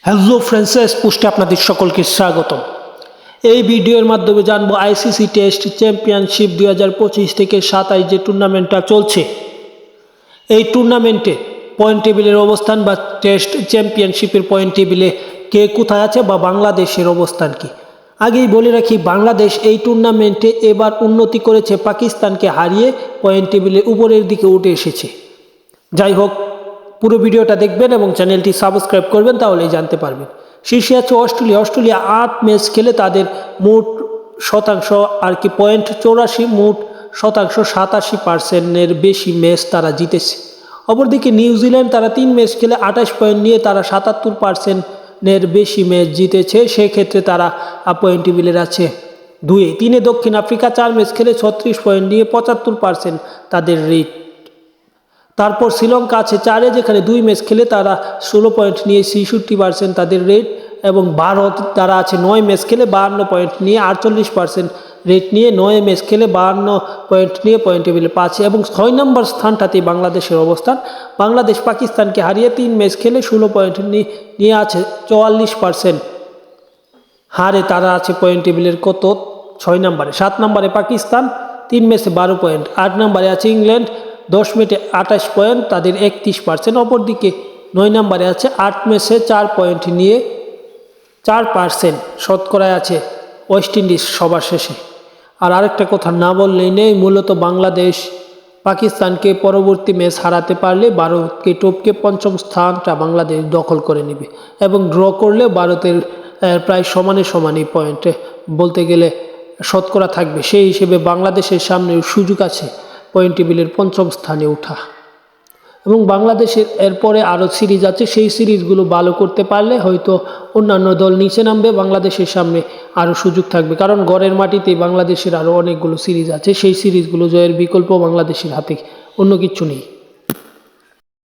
Hello friends, পোস্টে আপনাদের সকলকে স্বাগতম। এই ভিডিওর মাধ্যমে জানবো আইসিসি টেস্ট চ্যাম্পিয়নশিপ 2025 থেকে 27 যে টুর্নামেন্টটা চলছে, এই টুর্নামেন্টে পয়েন্ট টেবিলের অবস্থান বা টেস্ট চ্যাম্পিয়নশিপের পয়েন্ট টেবিলে কে কোথায় আছে বা বাংলাদেশের অবস্থান কি। আগেই বলে রাখি, বাংলাদেশ এই টুর্নামেন্টে এবার উন্নতি করেছে, পাকিস্তানকে হারিয়ে পয়েন্ট টেবিলে উপরের দিকে উঠে এসেছে। যাই হোক, পুরো ভিডিওটা দেখবেন এবং চ্যানেলটি সাবস্ক্রাইব করবেন, তাহলেই জানতে পারবেন। শীর্ষে আছে অস্ট্রেলিয়া 8 ম্যাচ খেলে তাদের মোট শতাংশ পয়েন্ট 84, মোট শতাংশ 87%-এর বেশি ম্যাচ তারা জিতেছে। অপরদিকে নিউজিল্যান্ড, তারা 3 ম্যাচ খেলে 28 পয়েন্ট নিয়ে তারা 77%-এর বেশি ম্যাচ জিতেছে, সেক্ষেত্রে তারা পয়েন্ট টেবিলের আছে 2-এ। 3-এ দক্ষিণ আফ্রিকা 4 ম্যাচ খেলে 36 পয়েন্ট নিয়ে 75% তাদের রেট। তারপর শ্রীলঙ্কা আছে 4-এ, যেখানে 2 ম্যাচ খেলে তারা 16 পয়েন্ট নিয়ে 66% তাদের রেট। এবং ভারত, তারা আছে 9 ম্যাচ খেলে 52 পয়েন্ট নিয়ে 48% রেট নিয়ে, 9 ম্যাচ খেলে 52 পয়েন্ট নিয়ে পয়েন্ট টেবিলে 5। এবং 6 নম্বর স্থানটাতে বাংলাদেশের অবস্থান। বাংলাদেশ পাকিস্তানকে হারিয়ে 3 ম্যাচ খেলে 16 পয়েন্ট নিয়ে আছে 44% হারে তারা আছে পয়েন্ট টেবিলের 6 নম্বরে। 7 নম্বরে পাকিস্তান, 3 ম্যাচে 12 পয়েন্ট। 8 নম্বরে আছে ইংল্যান্ড, 10 ম্যাচে 28 পয়েন্ট, তাদের 31%। অপরদিকে 9 নম্বরে আছে 8 ম্যাচে 4 পয়েন্ট নিয়ে 4% শতকরায় আছে ওয়েস্ট ইন্ডিজ সবার শেষে। আর আরেকটা কথা না বললেই নেই, মূলত বাংলাদেশ পাকিস্তানকে পরবর্তী ম্যাচ হারাতে পারলে ভারতকে টপকে 5ম স্থানটা বাংলাদেশ দখল করে নেবে এবং ড্র করলে ভারতের প্রায় সমানই পয়েন্টে বলতে গেলে শতকরা থাকবে। সেই হিসেবে বাংলাদেশের সামনে সুযোগ আছে পয়েন্ট টেবিলের 5ম স্থানে ওঠা। এবং বাংলাদেশের এরপরে আরও সিরিজ আছে, সেই সিরিজগুলো ভালো করতে পারলে হয়তো অন্যান্য দল নিচে নামবে, বাংলাদেশের সামনে আরও সুযোগ থাকবে। কারণ ঘরের মাটিতে বাংলাদেশের আরও অনেকগুলো সিরিজ আছে, সেই সিরিজগুলো জয়ের বিকল্প বাংলাদেশের হাতে অন্য কিছু নেই।